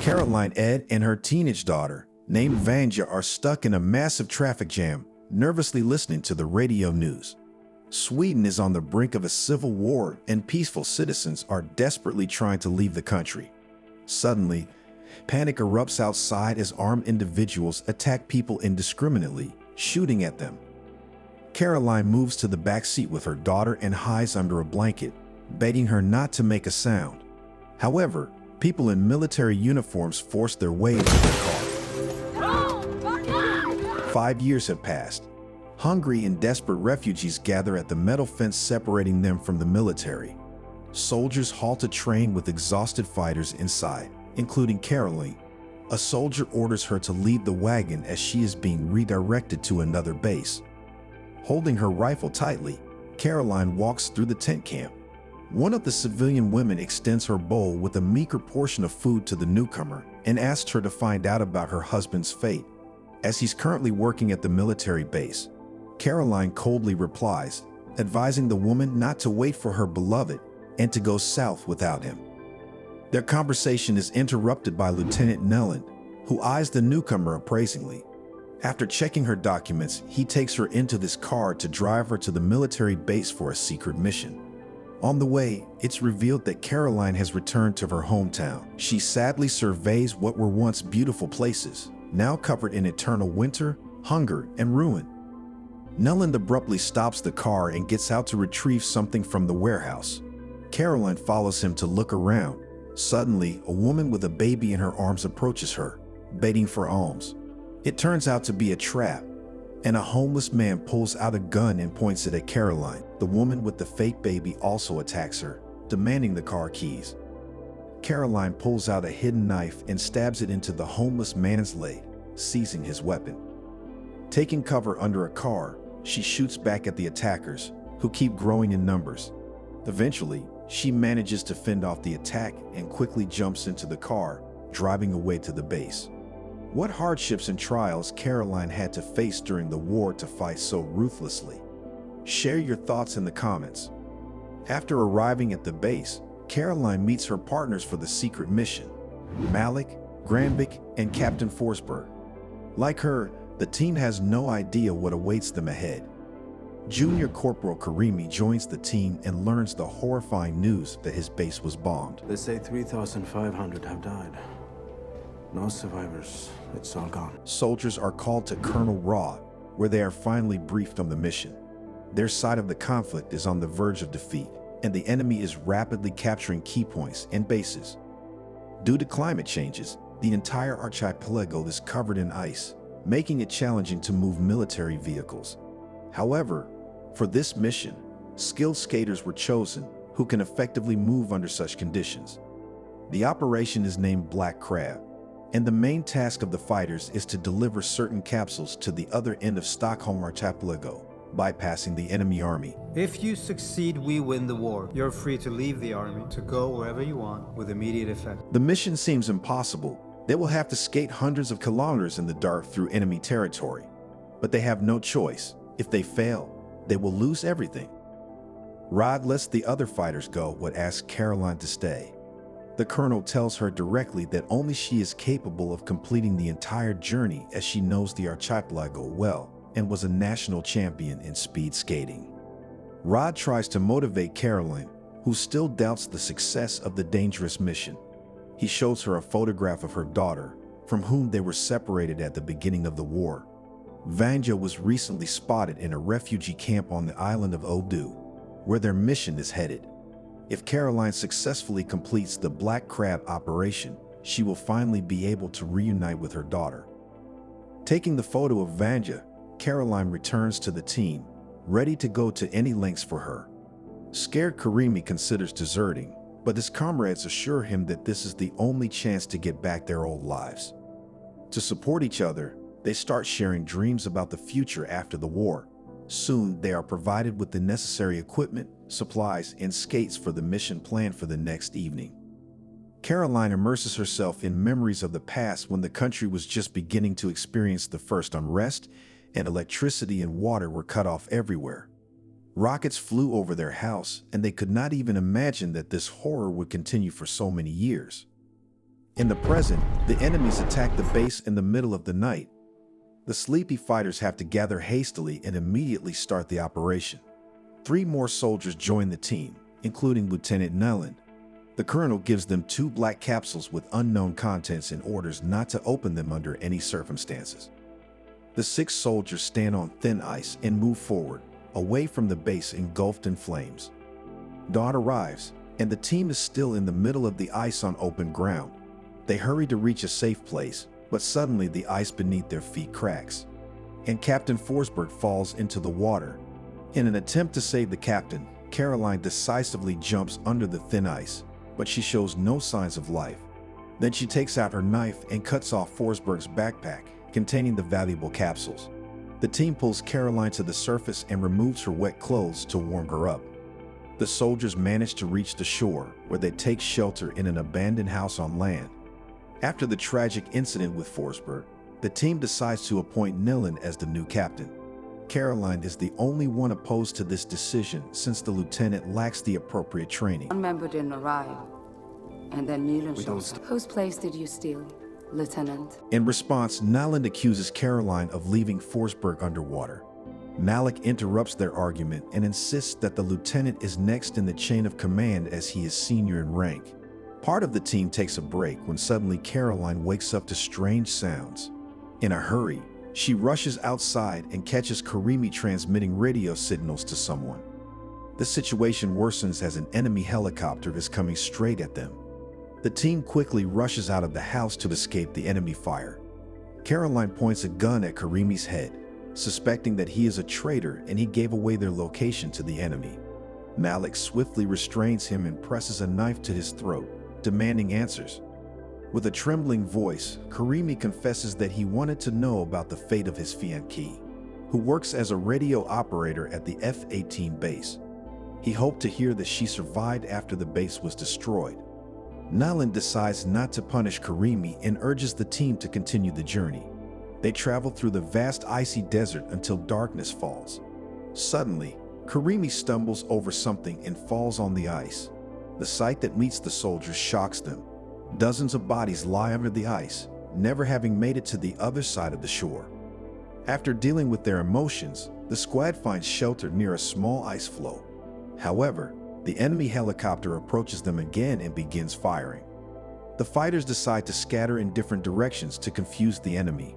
Caroline, Ed, and her teenage daughter, named Vanja, are stuck in a massive traffic jam, nervously listening to the radio news. Sweden is on the brink of a civil war, and peaceful citizens are desperately trying to leave the country. Suddenly, panic erupts outside as armed individuals attack people indiscriminately, shooting at them. Caroline moves to the back seat with her daughter and hides under a blanket, begging her not to make a sound. However, people in military uniforms force their way into their car. 5 years have passed. Hungry and desperate refugees gather at the metal fence separating them from the military. Soldiers halt a train with exhausted fighters inside, including Caroline. A soldier orders her to leave the wagon as she is being redirected to another base. Holding her rifle tightly, Caroline walks through the tent camp. One of the civilian women extends her bowl with a meager portion of food to the newcomer and asks her to find out about her husband's fate, as he's currently working at the military base. Caroline coldly replies, advising the woman not to wait for her beloved and to go south without him. Their conversation is interrupted by Lieutenant Nelland, who eyes the newcomer appraisingly. After checking her documents, he takes her into this car to drive her to the military base for a secret mission. On the way, it's revealed that Caroline has returned to her hometown. She sadly surveys what were once beautiful places, now covered in eternal winter, hunger, and ruin. Nelland abruptly stops the car and gets out to retrieve something from the warehouse. Caroline follows him to look around. Suddenly, a woman with a baby in her arms approaches her, begging for alms. It turns out to be a trap, and a homeless man pulls out a gun and points it at Caroline. The woman with the fake baby also attacks her, demanding the car keys. Caroline pulls out a hidden knife and stabs it into the homeless man's leg, seizing his weapon. Taking cover under a car, she shoots back at the attackers, who keep growing in numbers. Eventually, she manages to fend off the attack and quickly jumps into the car, driving away to the base. What hardships and trials Caroline had to face during the war to fight so ruthlessly? Share your thoughts in the comments. After arriving at the base, Caroline meets her partners for the secret mission, Malik, Granvik, and Captain Forsberg. Like her, the team has no idea what awaits them ahead. Junior Corporal Karimi joins the team and learns the horrifying news that his base was bombed. They say 3,500 have died. No survivors. It's all gone. Soldiers are called to Colonel Raw, where they are finally briefed on the mission. Their side of the conflict is on the verge of defeat, and the enemy is rapidly capturing key points and bases. Due to climate changes, the entire archipelago is covered in ice, making it challenging to move military vehicles. However, for this mission, skilled skaters were chosen who can effectively move under such conditions. The operation is named Black Crab, and the main task of the fighters is to deliver certain capsules to the other end of Stockholm Archipelago, bypassing the enemy army. If you succeed, we win the war. You're free to leave the army, to go wherever you want, with immediate effect. The mission seems impossible. They will have to skate hundreds of kilometers in the dark through enemy territory. But they have no choice. If they fail, they will lose everything. Rod lets the other fighters go but asks Caroline to stay. The colonel tells her directly that only she is capable of completing the entire journey, as she knows the archipelago well and was a national champion in speed skating. Rod tries to motivate Caroline, who still doubts the success of the dangerous mission. He shows her a photograph of her daughter, from whom they were separated at the beginning of the war. Vanja was recently spotted in a refugee camp on the island of Odu, where their mission is headed. If Caroline successfully completes the Black Crab operation, she will finally be able to reunite with her daughter. Taking the photo of Vanja, Caroline returns to the team, ready to go to any lengths for her. Scared, Karimi considers deserting, but his comrades assure him that this is the only chance to get back their old lives. To support each other, they start sharing dreams about the future after the war. Soon, they are provided with the necessary equipment, supplies, and skates for the mission planned for the next evening. Caroline immerses herself in memories of the past when the country was just beginning to experience the first unrest, and electricity and water were cut off everywhere. Rockets flew over their house, and they could not even imagine that this horror would continue for so many years. In the present, the enemies attack the base in the middle of the night. The sleepy fighters have to gather hastily and immediately start the operation. 3 more soldiers join the team, including Lieutenant Nellen. The colonel gives them 2 black capsules with unknown contents and orders not to open them under any circumstances. The 6 soldiers stand on thin ice and move forward, away from the base engulfed in flames. Dawn arrives, and the team is still in the middle of the ice on open ground. They hurry to reach a safe place, but suddenly the ice beneath their feet cracks, and Captain Forsberg falls into the water. In an attempt to save the captain, Caroline decisively jumps under the thin ice, but she shows no signs of life. Then she takes out her knife and cuts off Forsberg's backpack, containing the valuable capsules. The team pulls Caroline to the surface and removes her wet clothes to warm her up. The soldiers manage to reach the shore, where they take shelter in an abandoned house on land. After the tragic incident with Forsberg, the team decides to appoint Nellen as the new captain. Caroline is the only one opposed to this decision since the lieutenant lacks the appropriate training. One member didn't arrive, and then Nellen shows up. Whose place did you steal, Lieutenant? In response, Nellen accuses Caroline of leaving Forsberg underwater. Malik interrupts their argument and insists that the lieutenant is next in the chain of command as he is senior in rank. Part of the team takes a break when suddenly Caroline wakes up to strange sounds. In a hurry, she rushes outside and catches Karimi transmitting radio signals to someone. The situation worsens as an enemy helicopter is coming straight at them. The team quickly rushes out of the house to escape the enemy fire. Caroline points a gun at Karimi's head, suspecting that he is a traitor and he gave away their location to the enemy. Malik swiftly restrains him and presses a knife to his throat, demanding answers. With a trembling voice, Karimi confesses that he wanted to know about the fate of his fiancée, who works as a radio operator at the F-18 base. He hoped to hear that she survived after the base was destroyed. Nellen decides not to punish Karimi and urges the team to continue the journey. They travel through the vast icy desert until darkness falls. Suddenly, Karimi stumbles over something and falls on the ice. The sight that meets the soldiers shocks them. Dozens of bodies lie under the ice, never having made it to the other side of the shore. After dealing with their emotions, the squad finds shelter near a small ice floe. However, the enemy helicopter approaches them again and begins firing. The fighters decide to scatter in different directions to confuse the enemy.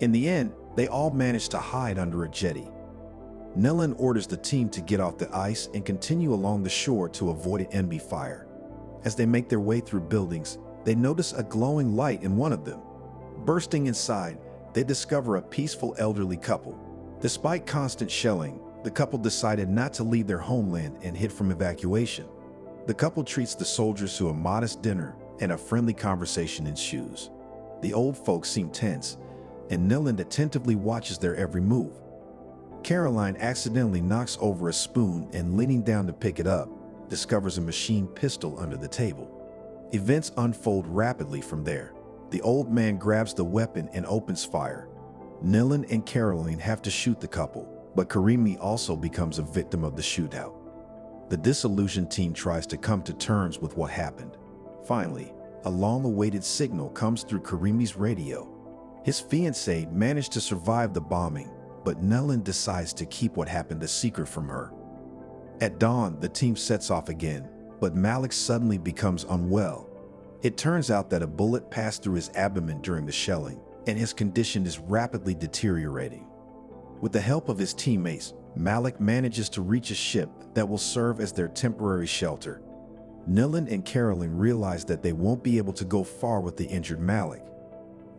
In the end, they all manage to hide under a jetty. Nellen orders the team to get off the ice and continue along the shore to avoid an enemy fire. As they make their way through buildings, they notice a glowing light in one of them. Bursting inside, they discover a peaceful elderly couple. Despite constant shelling, the couple decided not to leave their homeland and hid from evacuation. The couple treats the soldiers to a modest dinner and a friendly conversation ensues. The old folks seem tense, and Nellen attentively watches their every move. Caroline accidentally knocks over a spoon and, leaning down to pick it up, discovers a machine pistol under the table. Events unfold rapidly from there. The old man grabs the weapon and opens fire. Nellen and Caroline have to shoot the couple, but Karimi also becomes a victim of the shootout. The disillusioned team tries to come to terms with what happened. Finally, a long-awaited signal comes through Karimi's radio. His fiancée managed to survive the bombing, but Nellen decides to keep what happened a secret from her. At dawn, the team sets off again, but Malik suddenly becomes unwell. It turns out that a bullet passed through his abdomen during the shelling, and his condition is rapidly deteriorating. With the help of his teammates, Malik manages to reach a ship that will serve as their temporary shelter. Nellen and Caroline realize that they won't be able to go far with the injured Malik.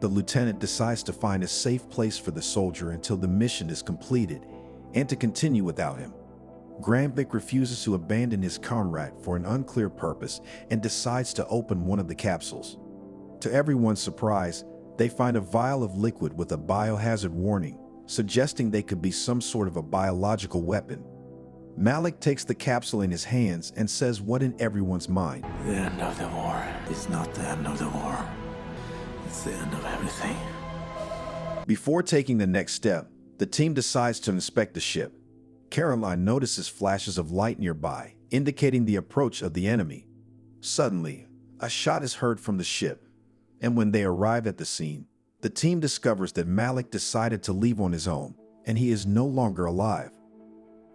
The lieutenant decides to find a safe place for the soldier until the mission is completed and to continue without him. Granvik refuses to abandon his comrade for an unclear purpose and decides to open one of the capsules. To everyone's surprise, they find a vial of liquid with a biohazard warning, suggesting they could be some sort of a biological weapon. Malik takes the capsule in his hands and says what in everyone's mind. The end of the war is not the end of the war. It's the end of everything. Before taking the next step, the team decides to inspect the ship. Caroline notices flashes of light nearby, indicating the approach of the enemy. Suddenly, a shot is heard from the ship. And when they arrive at the scene, the team discovers that Malik decided to leave on his own, and he is no longer alive.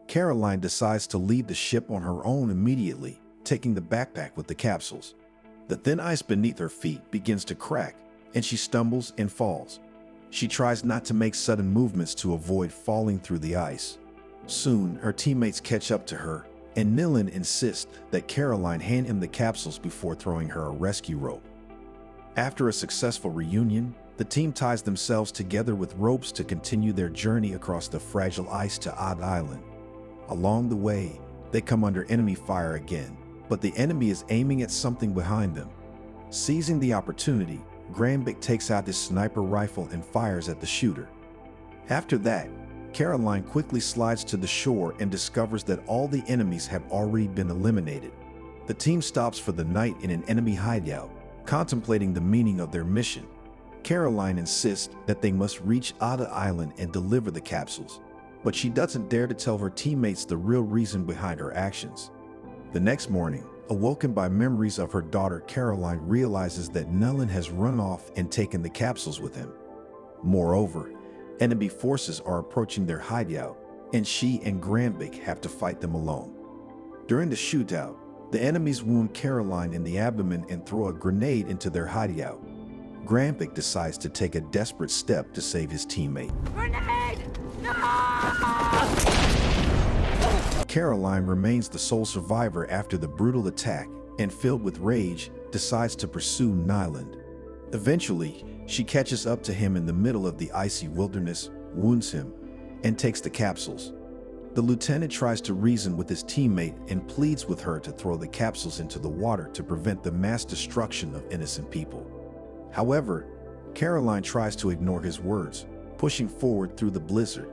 Caroline decides to leave the ship on her own immediately, taking the backpack with the capsules. The thin ice beneath her feet begins to crack, and she stumbles and falls. She tries not to make sudden movements to avoid falling through the ice. Soon, her teammates catch up to her, and Nilan insists that Caroline hand him the capsules before throwing her a rescue rope. After a successful reunion, the team ties themselves together with ropes to continue their journey across the fragile ice to Odd Island. Along the way, they come under enemy fire again, but the enemy is aiming at something behind them. Seizing the opportunity, Granbic takes out his sniper rifle and fires at the shooter. After that, Caroline quickly slides to the shore and discovers that all the enemies have already been eliminated. The team stops for the night in an enemy hideout, contemplating the meaning of their mission. Caroline insists that they must reach Ada Island and deliver the capsules, but she doesn't dare to tell her teammates the real reason behind her actions. The next morning, awoken by memories of her daughter, Caroline realizes that Nilan has run off and taken the capsules with him. Moreover, enemy forces are approaching their hideout, and she and Granbic have to fight them alone. During the shootout, the enemies wound Caroline in the abdomen and throw a grenade into their hideout. Granbic decides to take a desperate step to save his teammate. Grenade! No! Caroline remains the sole survivor after the brutal attack and, filled with rage, decides to pursue Nyland. Eventually, she catches up to him in the middle of the icy wilderness, wounds him, and takes the capsules. The lieutenant tries to reason with his teammate and pleads with her to throw the capsules into the water to prevent the mass destruction of innocent people. However, Caroline tries to ignore his words, pushing forward through the blizzard.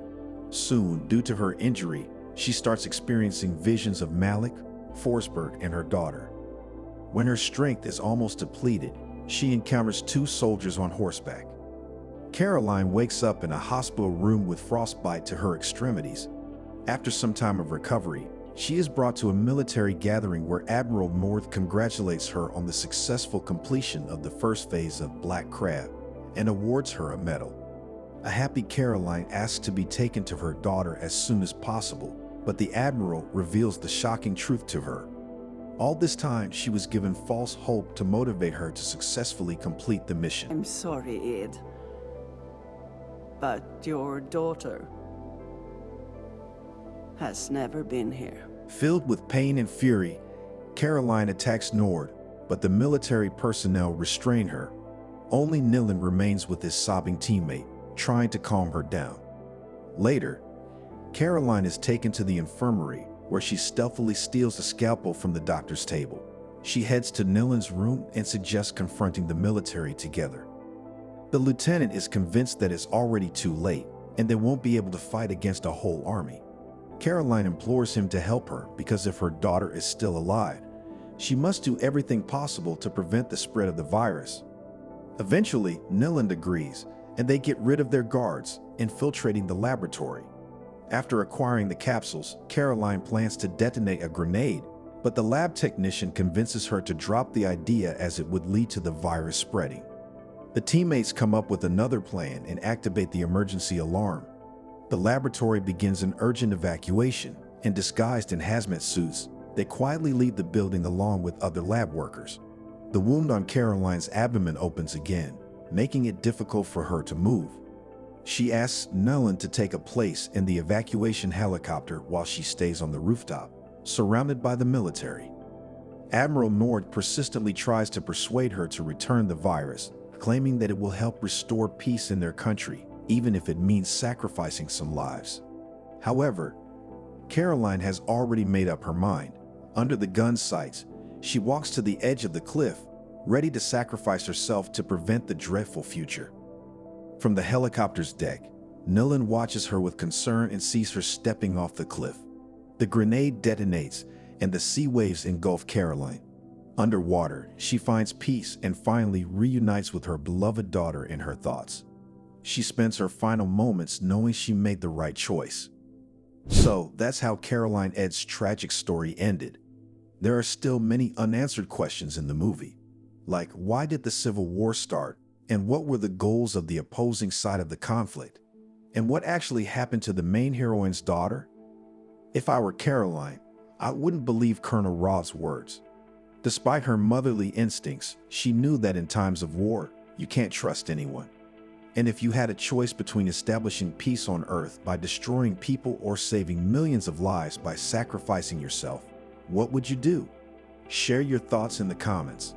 Soon, due to her injury, she starts experiencing visions of Malik, Forsberg, and her daughter. When her strength is almost depleted, she encounters two soldiers on horseback. Caroline wakes up in a hospital room with frostbite to her extremities. After some time of recovery, she is brought to a military gathering where Admiral North congratulates her on the successful completion of the first phase of Black Crab and awards her a medal. A happy Caroline asks to be taken to her daughter as soon as possible, but the Admiral reveals the shocking truth to her. All this time, she was given false hope to motivate her to successfully complete the mission. I'm sorry, Ed. But your daughter has never been here. Filled with pain and fury, Caroline attacks Nord, but the military personnel restrain her. Only Nilan remains with his sobbing teammate, trying to calm her down. Later, Caroline is taken to the infirmary, where she stealthily steals a scalpel from the doctor's table. She heads to Nilan's room and suggests confronting the military together. The lieutenant is convinced that it's already too late, and they won't be able to fight against a whole army. Caroline implores him to help her because if her daughter is still alive, she must do everything possible to prevent the spread of the virus. Eventually, Nilan agrees, and they get rid of their guards, infiltrating the laboratory. After acquiring the capsules, Caroline plans to detonate a grenade, but the lab technician convinces her to drop the idea as it would lead to the virus spreading. The teammates come up with another plan and activate the emergency alarm. The laboratory begins an urgent evacuation, and disguised in hazmat suits, they quietly leave the building along with other lab workers. The wound on Caroline's abdomen opens again, making it difficult for her to move. She asks Nilan to take a place in the evacuation helicopter while she stays on the rooftop, surrounded by the military. Admiral Nord persistently tries to persuade her to return the virus, claiming that it will help restore peace in their country, even if it means sacrificing some lives. However, Caroline has already made up her mind. Under the gun sights, she walks to the edge of the cliff, ready to sacrifice herself to prevent the dreadful future. From the helicopter's deck, Nilan watches her with concern and sees her stepping off the cliff. The grenade detonates, and the sea waves engulf Caroline. Underwater, she finds peace and finally reunites with her beloved daughter in her thoughts. She spends her final moments knowing she made the right choice. So, that's how Caroline Ed's tragic story ended. There are still many unanswered questions in the movie. Like, why did the Civil War start? And what were the goals of the opposing side of the conflict? And what actually happened to the main heroine's daughter? If I were Caroline, I wouldn't believe Colonel Roth's words. Despite her motherly instincts, she knew that in times of war, you can't trust anyone. And if you had a choice between establishing peace on Earth by destroying people or saving millions of lives by sacrificing yourself, what would you do? Share your thoughts in the comments.